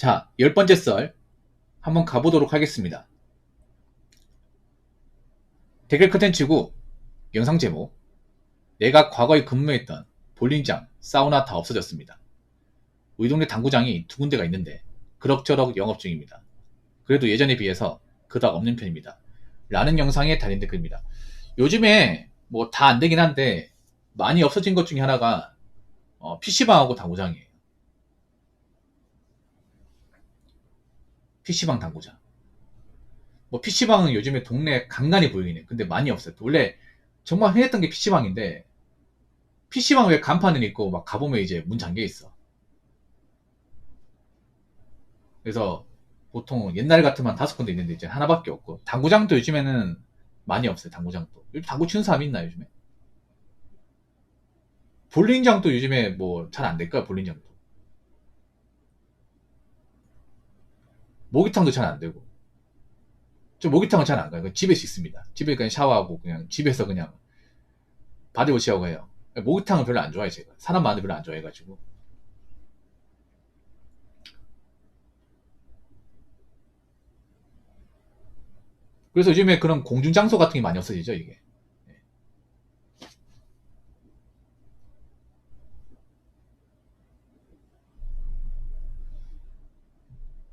자, 10번째 썰 한번 가보도록 하겠습니다. 댓글 컨텐츠고 영상 제목: 내가 과거에 근무했던 볼링장, 사우나 다 없어졌습니다. 우리 동네 당구장이 2군데가 있는데 그럭저럭 영업 중입니다. 그래도 예전에 비해서 그닥 없는 편입니다. 라는 영상에 달린 댓글입니다. 요즘에 뭐 다 안되긴 한데 많이 없어진 것 중에 하나가 PC방하고 당구장이에요. PC방 당구장. 뭐 PC방은 요즘에 동네 간간히 보이긴 해. 근데 많이 없어요. 원래 정말 흔했던 게 PC방인데 PC방 왜 간판은 있고 막 가보면 이제 문 잠겨 있어. 그래서 보통 옛날 같으면 5군데 있는데 이제 하나밖에 없고, 당구장도 요즘에는 많이 없어요. 당구장도 요즘 당구 치는 사람 있나 요즘에? 볼링장도 요즘에 뭐 잘 안 될까요? 볼링장도 모기탕도 잘 안 되고. 저 모기탕은 잘 안 가요. 집에서 있습니다. 집에 그냥 샤워하고 그냥 집에서 그냥 바디워시하고 해요. 목욕탕은 별로 안 좋아해요. 제가 사람 많은데 별로 안 좋아해가지고. 그래서 요즘에 그런 공중장소 같은 게 많이 없어지죠, 이게.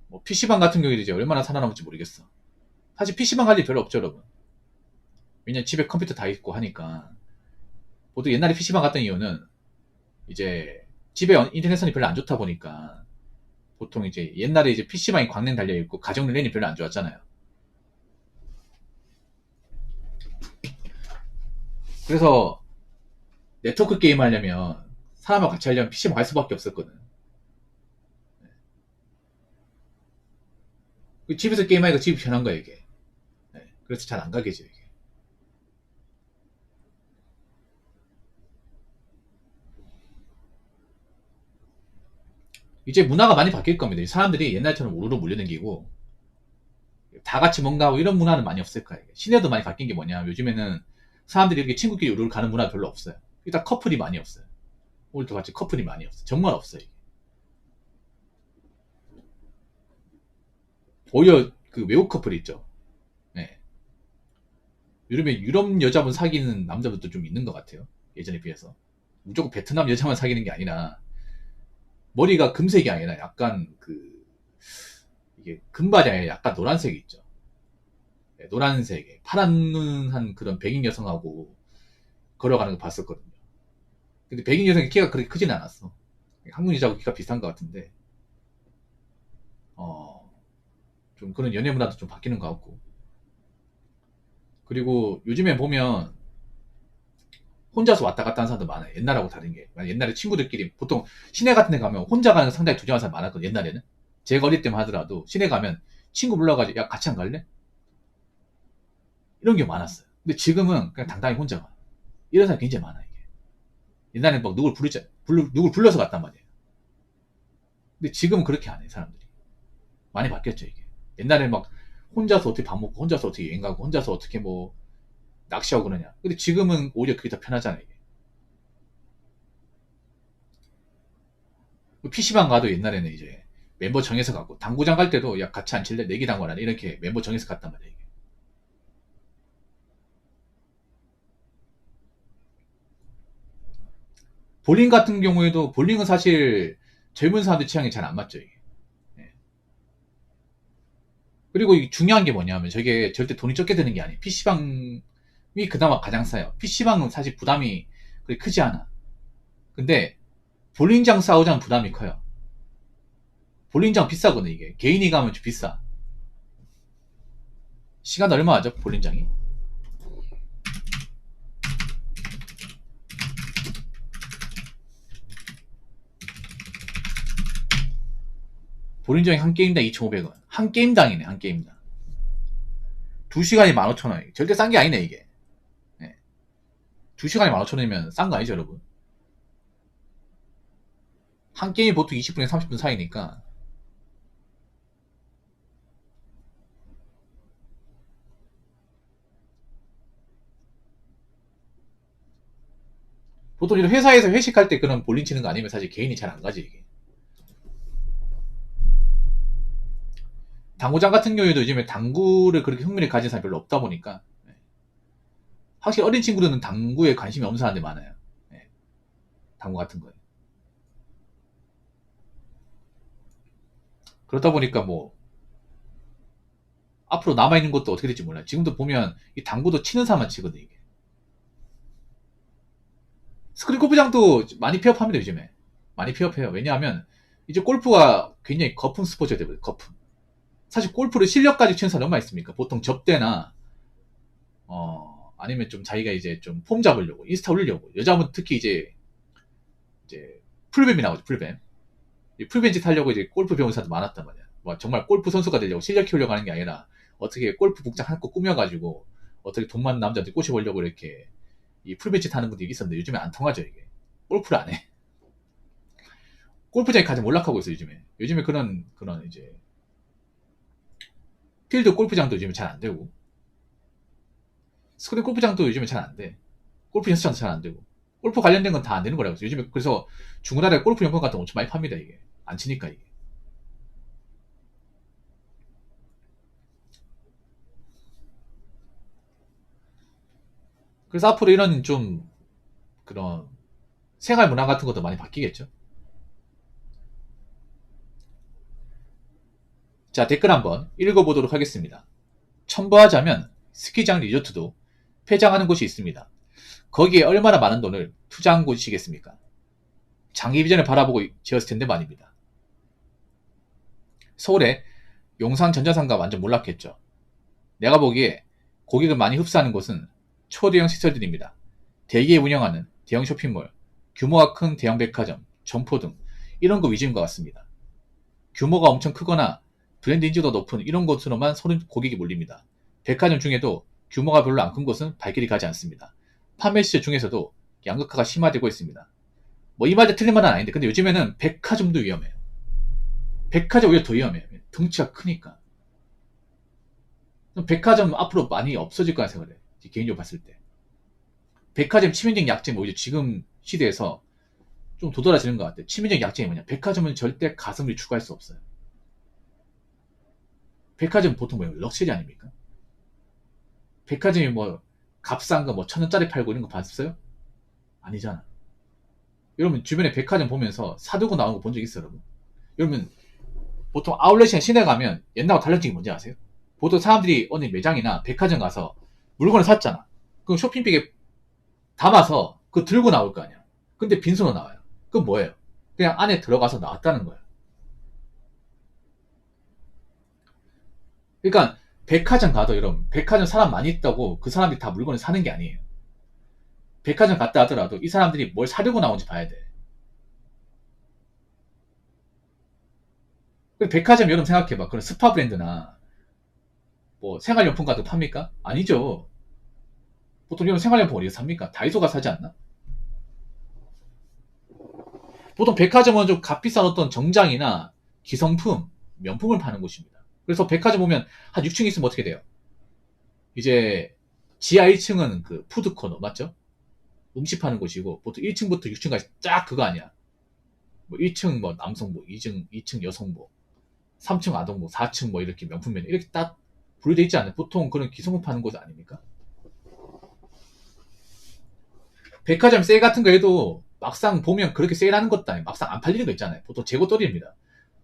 뭐 PC방 같은 경우에도 이제 얼마나 살아남을지 모르겠어. 사실 PC방 갈 일 별로 없죠, 여러분. 왜냐면 집에 컴퓨터 다 있고 하니까. 보통 옛날에 PC방 갔던 이유는 이제 집에 인터넷선이 별로 안 좋다 보니까, 보통 이제 옛날에 이제 PC방이 광냉 달려있고 가정 랜이 별로 안 좋았잖아요. 그래서 네트워크 게임 하려면, 사람하고 같이 하려면 PC방 갈 수밖에 없었거든. 집에서 게임하니까 집이 편한 거야, 이게. 그래서 잘 안 가게 죠, 이게. 이제 문화가 많이 바뀔 겁니다. 사람들이 옛날처럼 우르르 몰려다니고 다 같이 뭔가 하고 이런 문화는 많이 없을 거예요. 시내도 많이 바뀐 게 뭐냐, 요즘에는 사람들이 이렇게 친구끼리 우르르 가는 문화 별로 없어요. 일단 커플이 많이 없어요. 오늘도 같이 커플이 많이 없어요. 정말 없어요, 이게. 오히려 그 외국 커플 있죠. 네. 요즘에 유럽 여자분 사귀는 남자분도 좀 있는 것 같아요. 예전에 비해서. 무조건 베트남 여자만 사귀는 게 아니라, 머리가 금색이 아니라 약간 이게 금발이 아니라 약간 노란색이 있죠. 네, 노란색에 파란 눈한 그런 백인 여성하고 걸어가는 거 봤었거든요. 근데 백인 여성의 키가 그렇게 크진 않았어. 한국 여자하고 키가 비슷한 것 같은데, 어, 좀 그런 연애 문화도 좀 바뀌는 것 같고. 그리고 요즘에 보면 혼자서 왔다 갔다 하는 사람도 많아요. 옛날하고 다른 게. 옛날에 친구들끼리 보통 시내 같은 데 가면 혼자 가는 거 상당히 두정한 사람 많았거든요. 옛날에는. 제가 어릴 때만 하더라도 시내 가면 친구 불러가지고 야 같이 안 갈래? 이런 게 많았어요. 근데 지금은 그냥 당당히 혼자 가. 이런 사람이 굉장히 많아, 이게. 옛날에는 막 누굴 불러서 갔단 말이에요. 근데 지금은 그렇게 안 해, 사람들이. 많이 바뀌었죠, 이게. 옛날에 막 혼자서 어떻게 밥 먹고, 혼자서 어떻게 여행 가고, 혼자서 어떻게 뭐 낚시하고 그러냐. 근데 지금은 오히려 그게 더 편하잖아요, 이게. PC방 가도 옛날에는 이제 멤버 정해서 가고, 당구장 갈 때도 야 같이 안 칠래? 내기 당구하라, 이렇게 멤버 정해서 갔단 말이에요, 이게. 볼링 같은 경우에도, 볼링은 사실 젊은 사람들 취향이 잘 안 맞죠, 이게. 예. 그리고 중요한 게 뭐냐면, 저게 절대 돈이 적게 드는 게 아니에요. PC방이 그나마 가장 싸요. PC방은 사실 부담이 그렇게 크지 않아. 근데 볼링장 싸우자면 부담이 커요. 볼링장 비싸거든, 이게. 개인이 가면 좀 비싸. 시간 얼마 하죠, 볼링장이? 볼링장이 한 게임당 2,500원. 한 게임당이네, 한 게임당. 2시간이 15,000원. 절대 싼 게 아니네, 이게. 네. 2시간이 15,000원이면 싼 거 아니죠, 여러분? 한 게임이 보통 20분에서 30분 사이니까. 보통 이런 회사에서 회식할 때 그런 볼링 치는 거 아니면 사실 개인이 잘 안 가지, 이게. 당구장 같은 경우에도 요즘에 당구를 그렇게 흥미를 가진 사람이 별로 없다 보니까 확실히 어린 친구들은 당구에 관심이 없는 사람들이 많아요. 당구 같은 거에. 그렇다 보니까 뭐 앞으로 남아있는 것도 어떻게 될지 몰라요. 지금도 보면 이 당구도 치는 사람만 치거든 이게. 스크린 골프장도 많이 폐업합니다 요즘에. 많이 폐업해요. 왜냐하면 이제 골프가 굉장히 거품 스포츠가 되거든요. 거품. 사실 골프를 실력까지 치는 사람이 얼마나 있습니까? 보통 접대나 아니면 좀 자기가 이제 좀 폼 잡으려고 인스타 올리려고 여자분 특히 이제 풀뱀이 나오죠. 풀뱀. 이 풀벤치 타려고 이제 골프 배우는 사람도 많았단 말이야. 뭐 정말 골프 선수가 되려고 실력 키우려고 하는 게 아니라 어떻게 골프 복장 한껏 꾸며가지고 어떻게 돈 많은 남자한테 꼬셔보려고 이렇게 이 풀벤치 타는 분들이 있었는데 요즘에 안 통하죠 이게. 골프를 안 해. 골프장이 가장 몰락하고 있어 요즘에. 요즘에 그런 이제 필드 골프장도 요즘에 잘 안 되고 스크린 골프장도 요즘에 잘 안 돼. 골프 연습장도 잘 안 되고 골프 관련된 건 다 안 되는 거라고 해서 요즘에 그래서 중고나라에 골프 용품 같은 거 엄청 많이 팝니다 이게. 안 치니까 이게. 그래서 앞으로 이런 좀 그런 생활 문화 같은 것도 많이 바뀌겠죠. 자, 댓글 한번 읽어보도록 하겠습니다. 첨부하자면 스키장 리조트도 폐장하는 곳이 있습니다. 거기에 얼마나 많은 돈을 투자한 곳이겠습니까? 장기 비전을 바라보고 지었을 텐데 말입니다. 서울에 용산 전자상가 완전 몰락했죠. 내가 보기에 고객을 많이 흡수하는 곳은 초대형 시설들입니다. 대기에 운영하는 대형 쇼핑몰, 규모가 큰 대형 백화점, 점포 등 이런 거 위주인 것 같습니다. 규모가 엄청 크거나 브랜드 인지도가 높은 이런 곳으로만 서른 고객이 몰립니다. 백화점 중에도 규모가 별로 안 큰 곳은 발길이 가지 않습니다. 판매 시절 중에서도 양극화가 심화되고 있습니다. 뭐 이 말도 틀린 말은 아닌데 근데 요즘에는 백화점도 위험해요. 백화점 오히려 더 위험해요. 덩치가 크니까. 백화점 앞으로 많이 없어질 거라 생각을 해요. 개인적으로 봤을 때. 백화점 치명적 약점이 오히려 지금 시대에서 좀 도드라지는 것 같아요. 치명적 약점이 뭐냐. 백화점은 절대 가성비 추구할 수 없어요. 백화점 보통 뭐예요? 럭셔리 아닙니까? 백화점이 뭐 값싼 거 뭐 1,000원짜리 팔고 이런 거 봤어요? 아니잖아. 여러분 주변에 백화점 보면서 사두고 나온 거 본 적 있어요, 여러분? 여러분 보통 아울렛이나 시내 가면 옛날과 달라진 게 뭔지 아세요? 보통 사람들이 어느 매장이나 백화점 가서 물건을 샀잖아. 그럼 쇼핑백에 담아서 그거 들고 나올 거 아니야. 근데 빈손으로 나와요. 그건 뭐예요? 그냥 안에 들어가서 나왔다는 거예요. 그러니까 백화점 가도 여러분 백화점 사람 많이 있다고 그 사람들이 다 물건을 사는 게 아니에요. 백화점 갔다 하더라도 이 사람들이 뭘 사려고 나온지 봐야 돼. 백화점 여러분 생각해봐. 그런 스파 브랜드나 뭐 생활용품 같은 거 팝니까? 아니죠. 보통 여러분 생활용품 어디서 삽니까? 다이소가 사지 않나? 보통 백화점은 좀 값비싼 어떤 정장이나 기성품, 명품을 파는 곳입니다. 그래서 백화점 보면 한 6층 있으면 어떻게 돼요? 이제 지하 1층은 그 푸드 코너 맞죠? 음식 파는 곳이고 보통 1층부터 6층까지 쫙 그거 아니야. 뭐 1층 뭐 남성복, 2층 여성복, 3층 아동복, 4층 뭐 이렇게 명품 메뉴 이렇게 딱 분류돼 있지 않나요? 보통 그런 기성품 파는 곳 아닙니까? 백화점 세일 같은 거 해도 막상 보면 그렇게 세일하는 것도 아니고 막상 안 팔리는 거 있잖아요. 보통 재고 떨입니다.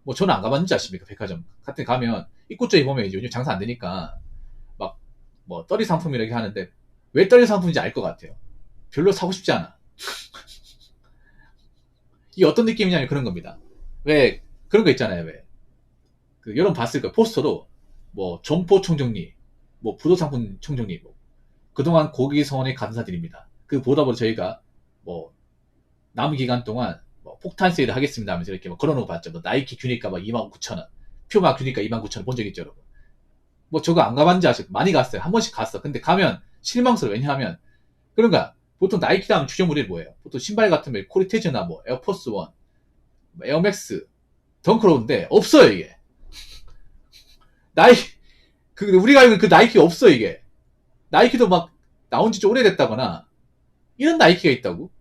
뭐 저는 안 가봤는지 아십니까? 백화점 같은 데 가면 입구 쪽에 보면 이제 요즘 장사 안 되니까 막 뭐 떨이 상품 이렇게 하는데 왜 떨이 상품인지 알 것 같아요. 별로 사고 싶지 않아. 이게 어떤 느낌이냐면 그런 겁니다. 왜 그런 거 있잖아요. 왜 그 여러분 봤을 거예요. 포스터로 뭐 점포 총정리, 뭐 부도상품 총정리, 뭐 그동안 고객 성원에 감사드립니다. 그 보답으로 저희가 뭐 남은 기간 동안 뭐 폭탄 세일을 하겠습니다 하면서 이렇게 뭐 걸어놓은 거 봤죠. 뭐 나이키 균니까 막 29,000원, 퓨마 균니까 29,000원 본 적 있죠, 여러분? 뭐 저거 안 가봤는지 아시고 많이 갔어요. 한 번씩 갔어. 근데 가면 실망스러워. 왜냐하면 그런 거야. 보통 나이키 다음 주제물이 뭐예요? 보통 신발 같은 거 코리테즈나 뭐 에어포스 원, 뭐 에어맥스, 덩크로운데 없어요 이게. 나이 그 우리가 알고 있는 그 나이키 없어 이게. 나이키도 막 나온 지 좀 오래됐다거나 이런 나이키가 있다고?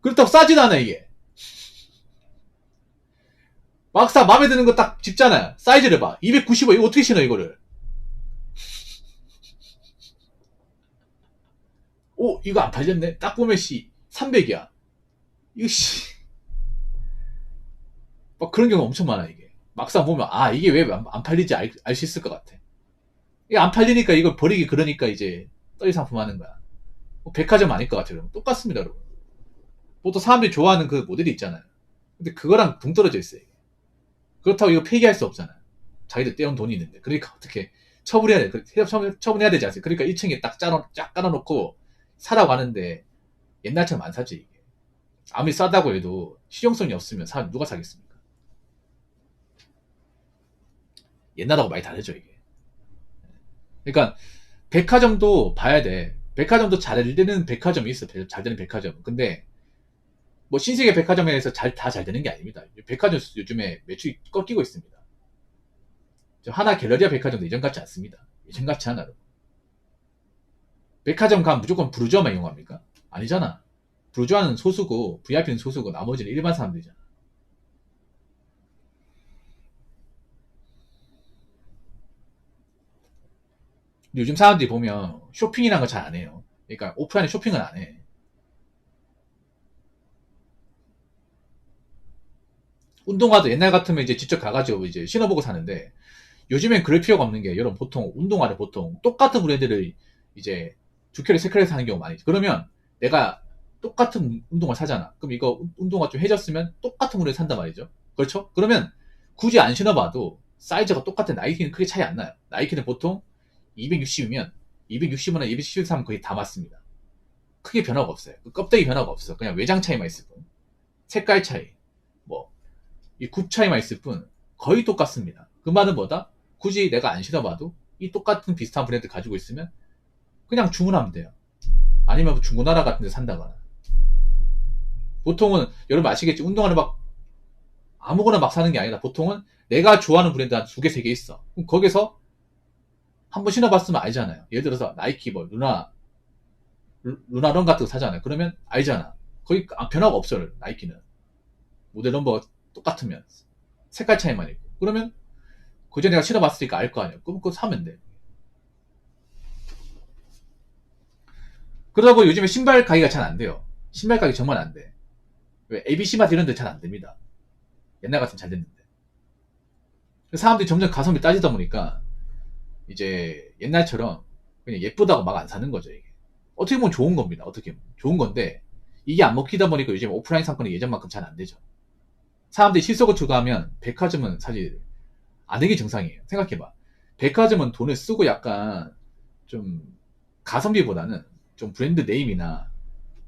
그렇다고 싸지도 않아 이게. 막상 마음에 드는 거 딱 집잖아요. 사이즈를 봐. 295 이거 어떻게 신어 이거를. 오 이거 안 팔렸네. 딱 보면 씨 300이야. 이거 씨. 막 그런 경우가 엄청 많아 이게. 막상 보면 아 이게 왜 안 팔리지 알 수 있을 것 같아. 이게 안 팔리니까 이걸 버리기 그러니까 이제 떨이 상품 하는 거야. 뭐 백화점 아닐 것 같아요. 똑같습니다 여러분. 보통 사람들이 좋아하는 그 모델이 있잖아요. 근데 그거랑 동떨어져 있어요. 이게. 그렇다고 이거 폐기할 수 없잖아요. 자기들 떼온 돈이 있는데. 그러니까 어떻게 처분해야 돼. 처분해야 되지 않습니까? 그러니까 1층에 쫙 깔아놓고 사라고 하는데 옛날처럼 안 사지 이게. 아무리 싸다고 해도 실용성이 없으면 누가 사겠습니까? 옛날하고 많이 다르죠 이게. 그러니까 백화점도 봐야 돼. 백화점도 잘 되는 백화점이 있어. 잘 되는 백화점. 근데 뭐 신세계 백화점에서 다 잘 되는 게 아닙니다. 백화점 요즘에 매출이 꺾이고 있습니다. 하나 갤러리아 백화점도 예전 같지 않습니다. 예전 같지 않아. 백화점 가면 무조건 부르주아만 이용합니까? 아니잖아. 부르주아는 소수고 VIP는 소수고 나머지는 일반 사람들이잖아. 요즘 사람들이 보면 쇼핑이라는 거 잘 안 해요. 그러니까 오프라인에 쇼핑을 안 해. 운동화도 옛날 같으면 이제 직접 가가지고 이제 신어보고 사는데 요즘엔 그럴 필요가 없는 게 여러분 보통 운동화를 보통 똑같은 브랜드를 이제 두 켤레 세 켤레 사는 경우가 많이. 그러면 내가 똑같은 운동화 사잖아. 그럼 이거 운동화 좀 해졌으면 똑같은 브랜드 산단 말이죠. 그렇죠? 그러면 굳이 안 신어봐도 사이즈가 똑같은 나이키는 크게 차이 안 나요. 나이키는 보통 260이면 260이나 273은 거의 다 맞습니다. 크게 변화가 없어요. 껍데기 변화가 없어. 그냥 외장 차이만 있을 뿐. 색깔 차이, 뭐 이 굽 차이만 있을 뿐 거의 똑같습니다. 그 말은 뭐다? 굳이 내가 안 신어봐도 이 똑같은 비슷한 브랜드 가지고 있으면 그냥 주문하면 돼요. 아니면 중고나라 같은 데 산다거나. 보통은 여러분 아시겠지? 운동화를 막 아무거나 막 사는 게 아니라 보통은 내가 좋아하는 브랜드 한 두 개, 세 개 있어. 그럼 거기서 한번 신어봤으면 알잖아요. 예를 들어서 나이키 뭐 루나런 같은 거 사잖아요. 그러면 알잖아. 거의 변화가 없어요. 나이키는. 모델 넘버 똑같으면 색깔 차이만 있고. 그러면 그전에 내가 신어봤으니까 알 거 아니야. 그럼 그거 사면 돼. 그러다 보니 요즘에 신발 가기가 잘 안 돼요. 신발 가기 정말 안 돼. 왜? ABC마트 이런 데 잘 안 됩니다. 옛날 같으면 잘 됐는데. 사람들이 점점 가성비 따지다 보니까 이제 옛날처럼 그냥 예쁘다고 막 안 사는 거죠, 이게. 어떻게 보면 좋은 겁니다. 어떻게 보면. 좋은 건데 이게 안 먹히다 보니까 요즘 오프라인 상권이 예전만큼 잘 안 되죠. 사람들이 실속을 추구하면 백화점은 사실 안 되게 정상이에요. 생각해봐. 백화점은 돈을 쓰고 약간 좀 가성비보다는 좀 브랜드 네임이나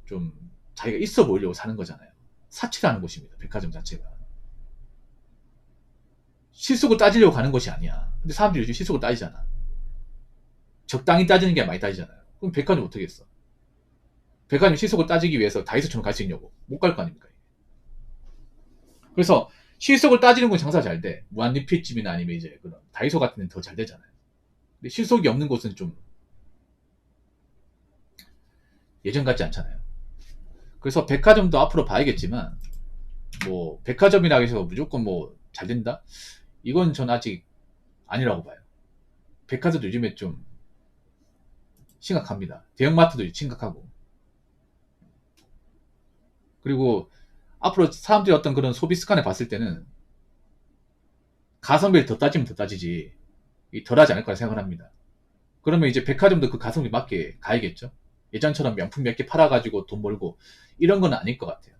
좀 자기가 있어 보이려고 사는 거잖아요. 사치를 하는 곳입니다. 백화점 자체가. 실속을 따지려고 가는 것이 아니야. 근데 사람들이 요즘 실속을 따지잖아. 적당히 따지는 게 많이 따지잖아요. 그럼 백화점 어떻게 했어? 백화점 실속을 따지기 위해서 다이소처럼 갈 수 있냐고. 못 갈 거 아닙니까? 그래서 실속을 따지는 건 장사 잘 돼. 무한리필집이나 아니면 이제 그런 다이소 같은 데는 더 잘 되잖아요. 근데 실속이 없는 곳은 좀 예전 같지 않잖아요. 그래서 백화점도 앞으로 봐야겠지만 뭐 백화점이라 해서 무조건 뭐 잘 된다? 이건 전 아직 아니라고 봐요. 백화점도 요즘에 좀 심각합니다. 대형마트도 심각하고. 그리고 앞으로 사람들이 어떤 그런 소비 습관을 봤을 때는 가성비를 더 따지면 더 따지지 덜하지 않을 거라 생각을 합니다. 그러면 이제 백화점도 그 가성비 맞게 가야겠죠. 예전처럼 명품 몇 개 팔아가지고 돈 벌고 이런 건 아닐 것 같아요.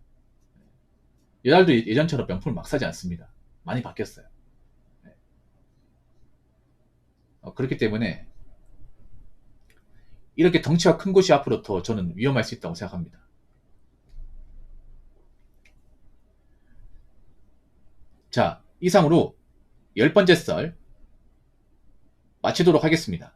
여자들도 예전처럼 명품을 막 사지 않습니다. 많이 바뀌었어요. 그렇기 때문에 이렇게 덩치가 큰 곳이 앞으로 더 저는 위험할 수 있다고 생각합니다. 자, 이상으로 10번째 썰 마치도록 하겠습니다.